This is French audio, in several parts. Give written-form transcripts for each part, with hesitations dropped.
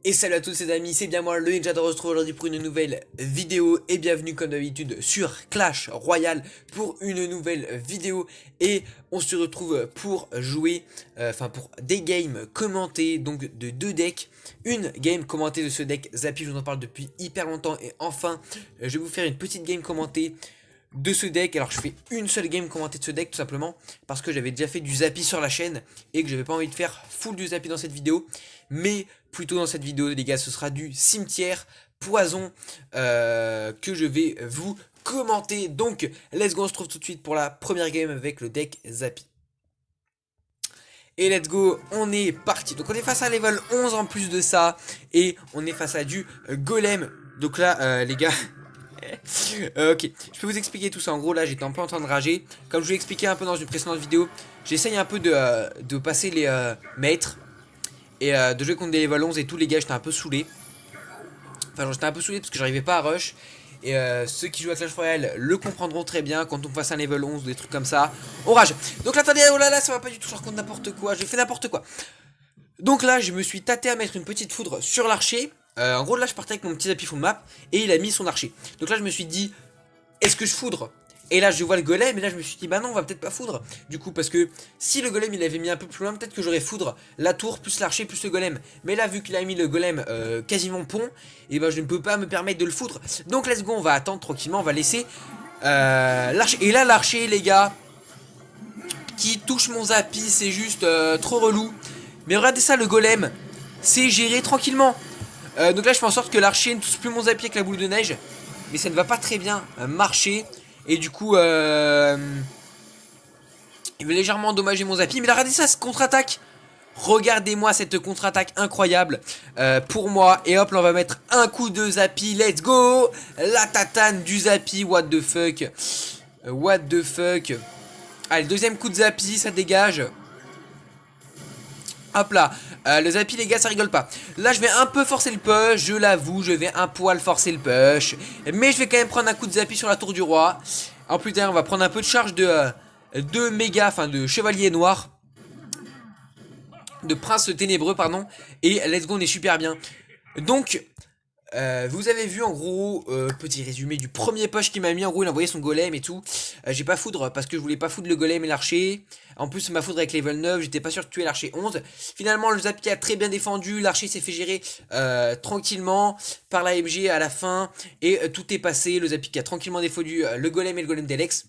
Et salut à tous les amis, c'est bien moi le Ninja de retrouve aujourd'hui pour une nouvelle vidéo et bienvenue comme d'habitude sur Clash Royale pour une nouvelle vidéo et on se retrouve pour jouer, pour des games commentés donc de deux decks. Une game commentée de ce deck Zappy, je vous en parle depuis hyper longtemps et enfin je vais vous faire une petite game commentée de ce deck. Alors je fais une seule game commentée de ce deck tout simplement parce que j'avais déjà fait du Zappy sur la chaîne et que j'avais pas envie de faire full du Zappy dans cette vidéo, mais plutôt dans cette vidéo les gars ce sera du cimetière poison que je vais vous commenter. Donc let's go, on se retrouve tout de suite pour la première game avec le deck Zappy. Et let's go, on est parti. Donc on est face à un level 11 en plus de ça et on est face à du golem. Donc là les gars ok, je peux vous expliquer tout ça. En gros là j'étais un peu en train de rager. Comme je vous l'ai expliqué un peu dans une précédente vidéo, j'essaye un peu de passer les maîtres et de jouer contre des level 11 et tous les gars j'étais un peu saoulé. Enfin j'étais un peu saoulé parce que j'arrivais pas à rush. Et ceux qui jouent à Clash Royale le comprendront très bien. Quand on passe un level 11 ou des trucs comme ça, on rage. Donc là attendez, oh là là, ça va pas du tout, je raconte n'importe quoi, j'ai fait n'importe quoi. Donc là je me suis tâté à mettre une petite foudre sur l'archer. En gros là je partais avec mon petit Zappy full map et il a mis son archer. Donc là je me suis dit, est-ce que je foudre? Et là je vois le golem et là je me suis dit bah non on va peut-être pas foudre. Du coup parce que si le golem il avait mis un peu plus loin, peut-être que j'aurais foudre la tour plus l'archer plus le golem. Mais là vu qu'il a mis le golem quasiment pont, et bah je ne peux pas me permettre de le foudre. Donc let's go, on va attendre tranquillement, on va laisser l'archer. Et là l'archer les gars qui touche mon Zappy, c'est juste trop relou. Mais regardez ça, le golem c'est géré tranquillement. Donc là je fais en sorte que l'archer ne touche plus mon Zappy avec la boule de neige. Mais ça ne va pas très bien marcher. Et du coup, il va légèrement endommager mon Zappy. Mais là, regardez ça, ce contre-attaque. Regardez-moi cette contre-attaque incroyable pour moi. Et hop, là, on va mettre un coup de Zappy. Let's go. La tatane du Zappy. What the fuck. What the fuck. Allez, deuxième coup de Zappy, ça dégage. Hop là, le Zappy les gars ça rigole pas. Là je vais un peu forcer le push, je l'avoue, je vais un poil forcer le push. Mais je vais quand même prendre un coup de Zappy sur la tour du roi. En plus tard on va prendre un peu de charge de méga, enfin de chevalier noir. De prince ténébreux pardon. Et let's go, on est super bien. Donc vous avez vu en gros, petit résumé du premier push qu'il m'a mis. En gros il a envoyé son golem et tout. J'ai pas foudre parce que je voulais pas foudre le golem et l'archer. En plus ma foudre avec level 9, j'étais pas sûr de tuer l'archer 11. Finalement le Zappy a très bien défendu. L'archer s'est fait gérer tranquillement par la MG à la fin. Et tout est passé. Le Zappy qui a tranquillement défendu le golem et le golem d'Elex.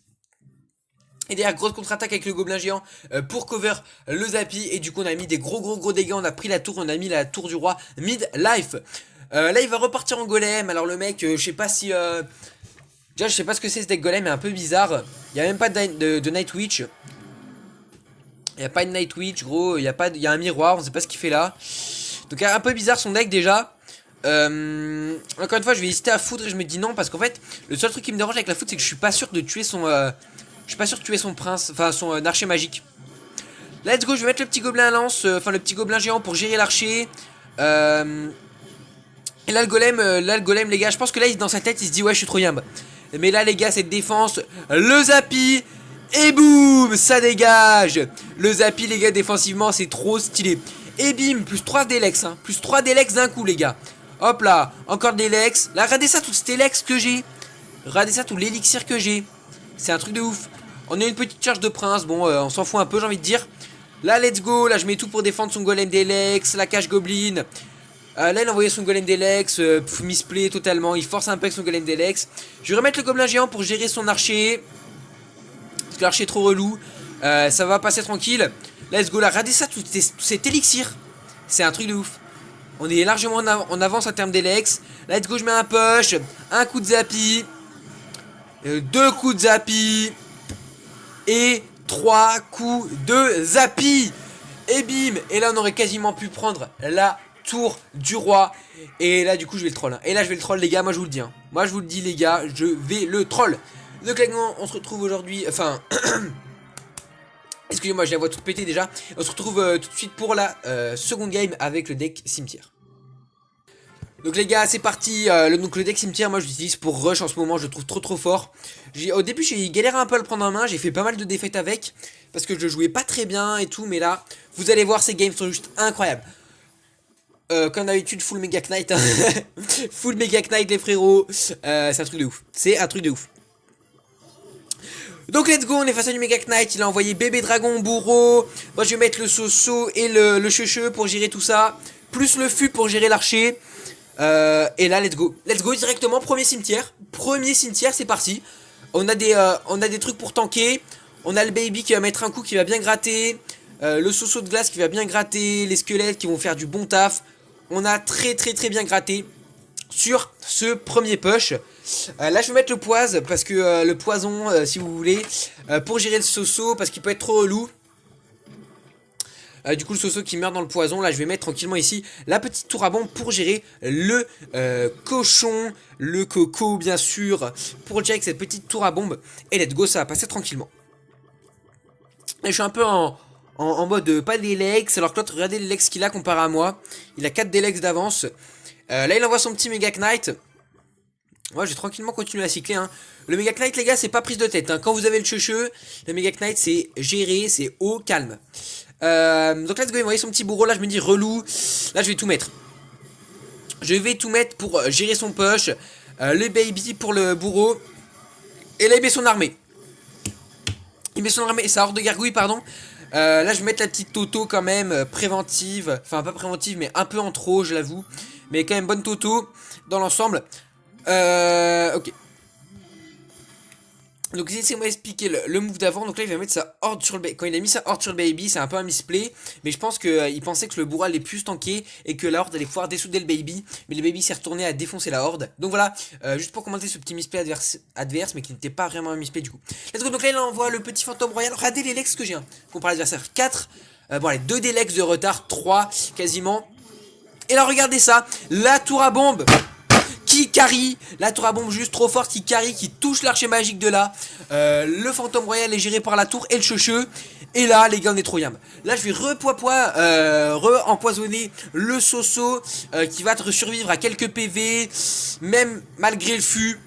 Et derrière, grosse contre-attaque avec le gobelin géant pour cover le Zappy. Et du coup on a mis des gros dégâts. On a pris la tour, on a mis la tour du roi mid-life. Là il va repartir en golem. Alors le mec je sais pas si déjà je sais pas ce que c'est, ce deck golem est un peu bizarre. Il y a même pas de Night Witch. Il y a pas de Night Witch gros. Il y a un miroir, on sait pas ce qu'il fait là. Donc un peu bizarre son deck déjà. Encore une fois je vais hésiter à foudre et je me dis non parce qu'en fait le seul truc qui me dérange avec la foudre c'est que je suis pas sûr de tuer son je suis pas sûr de tuer son prince, enfin son archer magique. Let's go, je vais mettre le petit gobelin à lance, enfin le petit gobelin géant pour gérer l'archer. Et là le golem les gars, je pense que là dans sa tête il se dit ouais je suis trop yamb. Mais là les gars cette défense, le Zappy et boum, ça dégage. Le Zappy les gars défensivement c'est trop stylé. Et bim, plus 3 d'Elex, hein. Plus 3 d'Elex d'un coup les gars. Hop là, encore d'Elex. Là regardez ça tout cet Elex que j'ai. Regardez ça tout l'élixir que j'ai. C'est un truc de ouf. On a une petite charge de prince, bon on s'en fout un peu j'ai envie de dire. Là let's go, là je mets tout pour défendre son golem d'Elex, la cage goblin. Là il a envoyé son golem d'Elex, misplay totalement, il force un peu avec son golem d'Elex. Je vais remettre le gobelin géant pour gérer son archer. Parce que l'archer est trop relou. Ça va passer tranquille. Let's go là, regardez ça, tout cet élixir. C'est un truc de ouf. On est largement en avance en termes d'Elex. Let's go, je mets un push, un coup de Zappy. Deux coups de Zappy. Et 3 coups de Zappy. Et bim. Et là on aurait quasiment pu prendre la tour du roi. Et là du coup je vais le troll hein. Et là je vais le troll les gars, moi je vous le dis hein. Moi je vous le dis les gars, je vais le troll. Donc là on se retrouve aujourd'hui, enfin excusez-moi j'ai la voix toute pétée déjà. On se retrouve tout de suite pour la seconde game avec le deck cimetière. Donc les gars c'est parti, donc le deck cimetière moi je l'utilise pour rush en ce moment, je le trouve trop fort. Au début j'ai galéré un peu à le prendre en main, j'ai fait pas mal de défaites avec parce que je jouais pas très bien et tout, mais là vous allez voir ces games sont juste incroyables. Comme d'habitude, full Mega Knight. Hein. Full Mega Knight, les frérots. C'est un truc de ouf. C'est un truc de ouf. Donc let's go, on est face à du Mega Knight. Il a envoyé bébé dragon, bourreau. Moi je vais mettre le Soso et le checheux pour gérer tout ça. Plus le fût pour gérer l'archer. Et là let's go. Let's go directement, premier cimetière. Premier cimetière, c'est parti. On a des trucs pour tanker. On a le baby qui va mettre un coup, qui va bien gratter. Le Soso de glace qui va bien gratter. Les squelettes qui vont faire du bon taf. On a très bien gratté sur ce premier push. Là je vais mettre le poise parce que le poison si vous voulez pour gérer le Soso parce qu'il peut être trop relou. Du coup le Soso qui meurt dans le poison. Là je vais mettre tranquillement ici la petite tour à bombe pour gérer le cochon, le coco bien sûr, pour gérer avec cette petite tour à bombe. Et let's go, ça va passer tranquillement. Et je suis un peu en mode pas des legs, alors que l'autre, regardez les legs qu'il a comparé à moi. Il a 4 legs d'avance. Là il envoie son petit Mega Knight. Moi je vais tranquillement continuer à cycler hein. Le Mega Knight les gars c'est pas prise de tête hein. Quand vous avez le checheux, le Mega Knight c'est géré, c'est au calme. Donc let's go, il envoie son petit bourreau. Là je me dis relou. Là je vais tout mettre. Je vais tout mettre pour gérer son push. Le baby pour le bourreau. Et là il met son armée. Il met son armée et sa horde de gargouilles pardon. Là je vais mettre la petite Toto quand même préventive. Enfin pas préventive mais un peu en trop je l'avoue. Mais quand même bonne Toto dans l'ensemble. Ok. Donc laissez-moi expliquer le move d'avant. Donc là il va mettre sa horde sur le baby. Quand il a mis sa horde sur le baby, c'est un peu un misplay. Mais je pense qu'il pensait que le bourreau allait plus tanker et que la horde allait pouvoir dessouder le baby. Mais le baby s'est retourné à défoncer la horde. Donc voilà, juste pour commenter ce petit misplay adverse mais qui n'était pas vraiment un misplay du coup. Let's go, donc là il envoie le petit fantôme royal. Regardez les legs que j'ai. Comparé à l'adversaire 4. Bon allez, 2 des legs de retard, 3 quasiment. Et là regardez ça, la tour à bombe qui carry, la tour à bombe juste trop forte qui carry, qui touche l'archer magique de là. Le fantôme royal est géré par la tour et le checheux. Et là les gars on est trop yam. Là je vais re-empoisonner le Soso qui va survivre à quelques PV, même malgré le fût.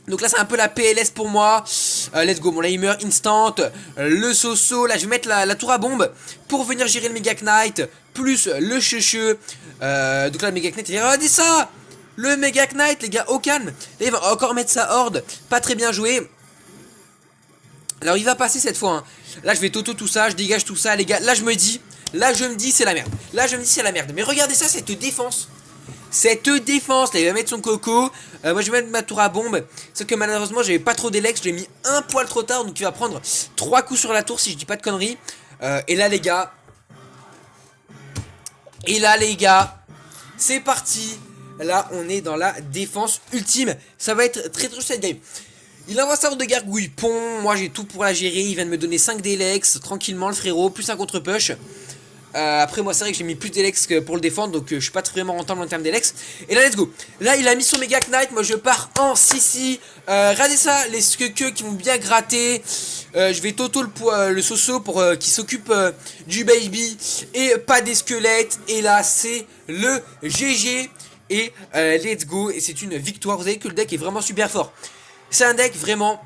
Donc là c'est un peu la PLS pour moi. Let's go, bon là il meurt instant. Le Soso, là je vais mettre la tour à bombe pour venir gérer le Mega Knight. Plus le checheux. Donc là le Mega Knight il va regardez ça. Le Mega Knight les gars au calme. Là il va encore mettre sa horde. Pas très bien joué. Alors il va passer cette fois hein. Là je vais Toto tout ça, je dégage tout ça les gars. Là je me dis c'est la merde. Là je me dis c'est la merde. Mais regardez ça, cette défense. Cette défense, là il va mettre son coco. Moi je vais mettre ma tour à bombe. Sauf que malheureusement j'avais pas trop d'élex. Je l'ai mis un poil trop tard. Donc il va prendre 3 coups sur la tour si je dis pas de conneries. Et là les gars. C'est parti. Là on est dans la défense ultime. Ça va être très chaud cette game. Il envoie sa horde de gargouille pont. Moi j'ai tout pour la gérer. Il vient de me donner 5 d'élex tranquillement le frérot. Plus un contre push. Après moi c'est vrai que j'ai mis plus d'élex pour le défendre. Donc je suis pas vraiment rentable en termes d'élex. Et là let's go. Là il a mis son Mega Knight. Moi je pars en Sissi. Regardez ça, les queues qui vont bien gratter. Je vais Toto le Soso pour qui s'occupe du baby. Et pas des squelettes. Et là c'est le GG. Et let's go. Et c'est une victoire. Vous savez que le deck est vraiment super fort. C'est un deck vraiment.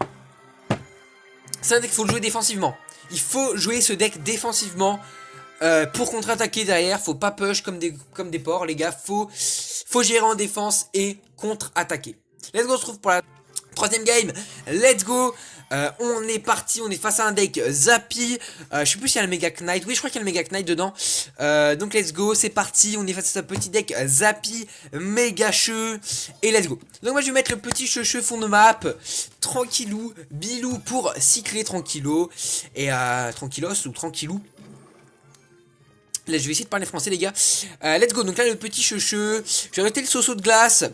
C'est un deck qu'il faut le jouer défensivement. Il faut jouer ce deck défensivement. Pour contre-attaquer derrière, faut pas push comme des porcs les gars, faut gérer en défense et contre-attaquer. Let's go, on se retrouve pour la troisième game. Let's go. On est parti, on est face à un deck Zappy. Je sais plus s'il y a le Mega Knight. Oui, je crois qu'il y a le Mega Knight dedans. Donc let's go, c'est parti. On est face à un petit deck Zappy, méga cheux. Et let's go. Donc moi je vais mettre le petit checheux fond de map. Tranquillou, bilou pour cycler tranquillo. Et tranquillos ou tranquillou. Là je vais essayer de parler français les gars. Let's go, donc là le petit checheux. Je vais arrêter le Soso de glace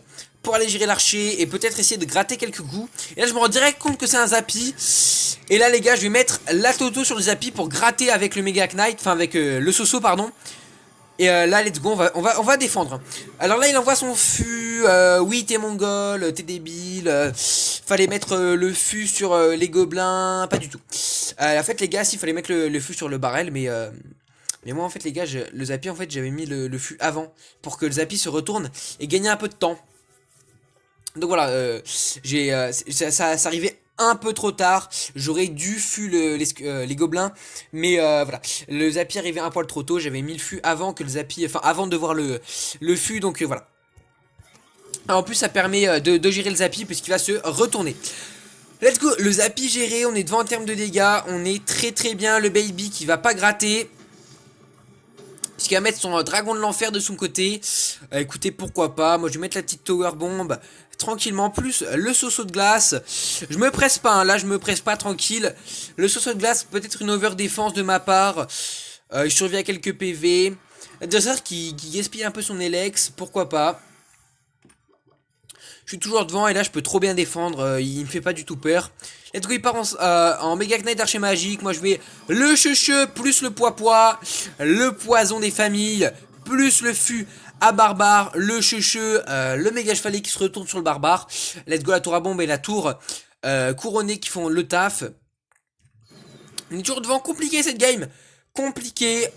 pour aller gérer l'archer et peut-être essayer de gratter quelques coups. Et là je me rends direct compte que c'est un Zappy. Et là les gars je vais mettre la Toto sur le Zappy pour gratter avec le Mega Knight. Enfin avec le Soso pardon. Et là let's go, on va défendre. Alors là il envoie son fût. Oui t'es mongol, t'es débile. Fallait mettre le fût sur les gobelins. Pas du tout. En fait les gars s'il fallait mettre le fût sur le barrel. Mais moi en fait les gars le Zappy en fait j'avais mis le fût avant pour que le Zappy se retourne et gagner un peu de temps. Donc voilà ça arrivait un peu trop tard. J'aurais dû fût les gobelins. Mais voilà. Le Zappy arrivait un poil trop tôt. J'avais mis le fût avant que le Zappy. Enfin, avant de voir le fût. Donc voilà. En plus, ça permet de gérer le Zappy puisqu'il va se retourner. Let's go, le Zappy géré, on est devant en termes de dégâts, on est très bien, le baby qui va pas gratter. Puisqu'il va mettre son dragon de l'enfer de son côté. Écoutez, pourquoi pas, moi je vais mettre la petite tower bomb tranquillement, plus le saut de glace. Je me presse pas, hein, là je me presse pas, tranquille. Le saut de glace, peut-être une over défense de ma part. Je survis à quelques PV. L'adversaire qui gaspille un peu son Elex, pourquoi pas. Je suis toujours devant et là je peux trop bien défendre, il me fait pas du tout peur. Let's go, il part en Mega Knight d'Archer Magique. Moi je vais le checheux plus le poids, le poison des familles, plus le fût à barbare, le checheux, le méga chevalier qui se retourne sur le barbare. Let's go, la tour à bombe et la tour couronnée qui font le taf. On est toujours devant, compliqué cette game. Compliqué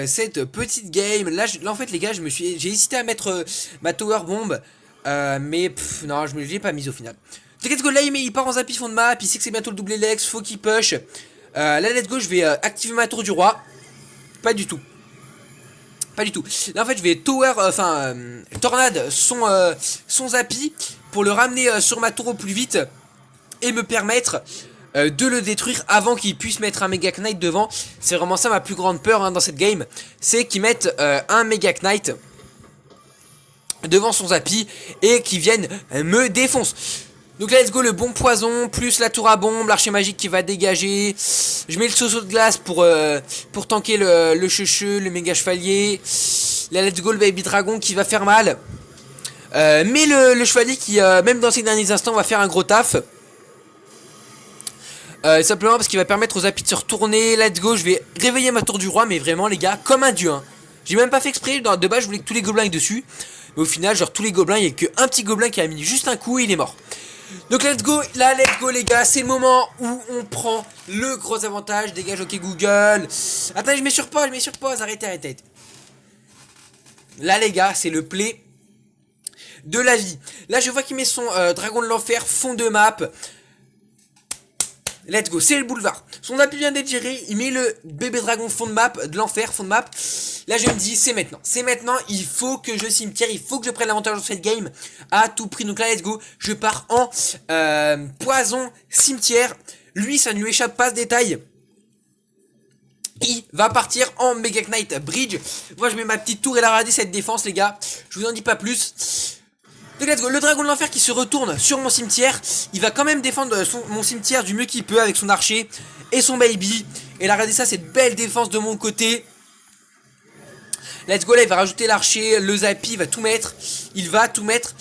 cette petite game. Là en fait les gars, j'ai hésité à mettre ma tower bombe. Mais non, je me l'ai pas mise au final. Let's go, là il part en Zappy fond de map. Il sait que c'est bientôt le double Lex, faut qu'il push. Là let's go, je vais activer ma tour du roi. Pas du tout. Pas du tout. Là en fait je vais tornade son Zappy pour le ramener sur ma tour au plus vite. Et me permettre de le détruire avant qu'il puisse mettre un Mega Knight devant. C'est vraiment ça ma plus grande peur hein, dans cette game. C'est qu'ils mettent un Mega Knight devant son Zappy et qui viennent me défoncer. Donc là, let's go, le bon poison plus la tour à bombe, l'archer magique qui va dégager. Je mets le saut de glace pour tanker le checheux, le méga chevalier. Là let's go, le baby dragon qui va faire mal. Mais le chevalier qui même dans ces derniers instants va faire un gros taf. Simplement parce qu'il va permettre aux Zappy de se retourner. Let's go, je vais réveiller ma tour du roi. Mais vraiment les gars, comme un dieu hein. J'ai même pas fait exprès, de base je voulais que tous les gobelins aient dessus. Mais au final, genre tous les gobelins, il n'y a qu'un petit gobelin qui a mis juste un coup et il est mort. Donc let's go, là let's go les gars, c'est le moment où on prend le gros avantage. Dégage, ok Google. Attends, je mets sur pause, arrêtez. Là les gars, c'est le play de la vie. Là je vois qu'il met son dragon de l'enfer, fond de map. Let's go, c'est le boulevard. Son appui vient d'être géré, il met le bébé dragon fond de map, de l'enfer, fond de map. Là je me dis, c'est maintenant, il faut que je cimetière, il faut que je prenne l'avantage de cette game à tout prix. Donc là, let's go, je pars en poison cimetière. Lui, ça ne lui échappe pas ce détail. Il va partir en Mega Knight Bridge. Moi je mets ma petite tour et la radie cette défense les gars. Je vous en dis pas plus. Donc let's go, le dragon de l'enfer qui se retourne sur mon cimetière. Il va quand même défendre mon cimetière du mieux qu'il peut avec son archer et son baby. Et là regardez ça, cette belle défense de mon côté. Let's go, là il va rajouter l'archer, le Zappy, il va tout mettre. Il va tout mettre.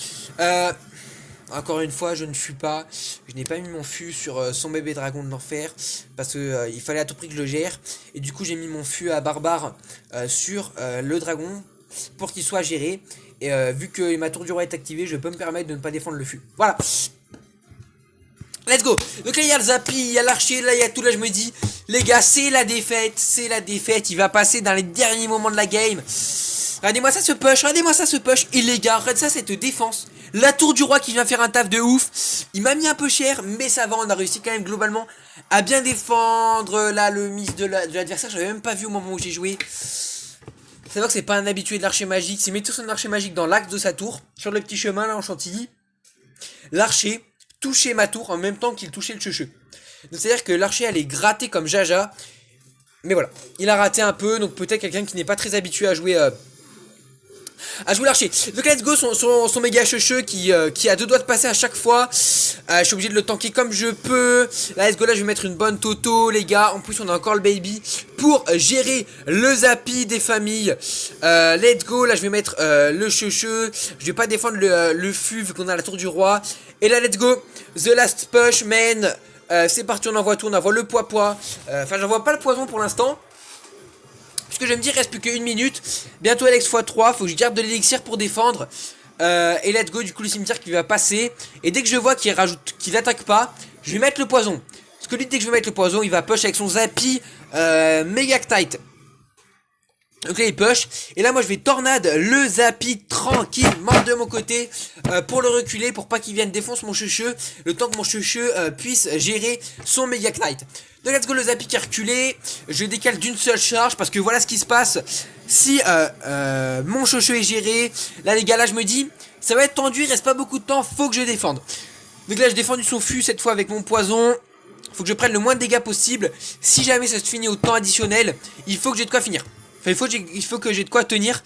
Encore une fois, je n'ai pas mis mon fût sur son bébé dragon de l'enfer. Parce que il fallait à tout prix que je le gère. Et du coup j'ai mis mon fût à barbare sur le dragon pour qu'il soit géré. Et vu que ma tour du roi est activée, je peux me permettre de ne pas défendre le fût. Voilà. Let's go. Donc là il y a le Zappy, il y a l'archer, là il y a tout. Là je me dis, les gars, c'est la défaite. Il va passer dans les derniers moments de la game. Regardez-moi ça se push. Et les gars, regardez ça, cette défense. La tour du roi qui vient faire un taf de ouf. Il m'a mis un peu cher, mais ça va, on a réussi quand même globalement à bien défendre. Là le miss de l'adversaire, j'avais même pas vu au moment où j'ai joué. C'est vrai que c'est pas un habitué de l'archer magique. S'il met tout son archer magique dans l'axe de sa tour, sur le petit chemin là en chantilly, l'archer touchait ma tour en même temps qu'il touchait le checheux. Donc c'est à dire que l'archer allait gratter comme Jaja. Mais voilà, il a raté un peu. Donc peut-être quelqu'un qui n'est pas très habitué à jouer l'archer. Donc let's go, son méga checheux qui a deux doigts de passer à chaque fois. Je suis obligé de le tanker comme je peux. Là let's go, là je vais mettre une bonne toto les gars. En plus on a encore le baby pour gérer le Zappy des familles. Let's go, là je vais mettre le checheux. Je vais pas défendre le fût vu qu'on a la tour du roi. Et là let's go, the last push man. C'est parti, on envoie tout, on envoie le poids. Enfin j'envoie pas le poison pour l'instant. Puisque je vais me dire, il reste plus qu'une minute. Bientôt Alex x3, faut que je garde de l'élixir pour défendre. Et let's go, du coup le cimetière qui va passer. Et dès que je vois qu'il attaque pas, je vais mettre le poison. Parce que lui, dès que je vais mettre le poison, il va push avec son Zappy Mega Knight. Donc là il push, et là moi je vais tornade le Zappy tranquillement de mon côté pour le reculer, pour pas qu'il vienne défoncer mon cheveu, le temps que mon cheveu puisse gérer son Mega Knight. Donc let's go, le Zappy qui est reculé, je décale d'une seule charge parce que voilà ce qui se passe si mon cheveu est géré. Là les gars, là je me dis, ça va être tendu, il reste pas beaucoup de temps, faut que je défende. Donc là j'ai défendu son fût cette fois avec mon poison. Faut que je prenne le moins de dégâts possible. Si jamais ça se finit au temps additionnel, il faut que j'ai de quoi finir. Enfin, il faut que j'ai de quoi tenir.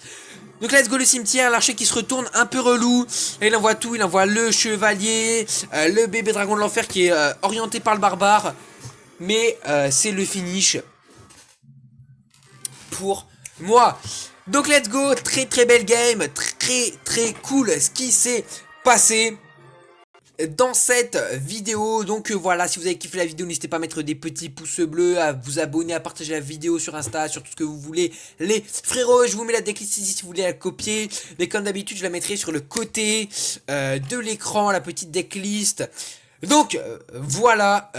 Donc let's go, le cimetière, l'archer qui se retourne, un peu relou. Là il envoie tout, il envoie le chevalier, le bébé dragon de l'enfer qui est orienté par le barbare. Mais c'est le finish pour moi. Donc let's go, très très belle game, très très cool ce qui s'est passé dans cette vidéo. Donc voilà, si vous avez kiffé la vidéo, n'hésitez pas à mettre des petits pouces bleus, à vous abonner, à partager la vidéo sur Insta, sur tout ce que vous voulez. Les frérots, je vous mets la decklist ici si vous voulez la copier, mais comme d'habitude je la mettrai sur le côté de l'écran, la petite decklist. Donc voilà.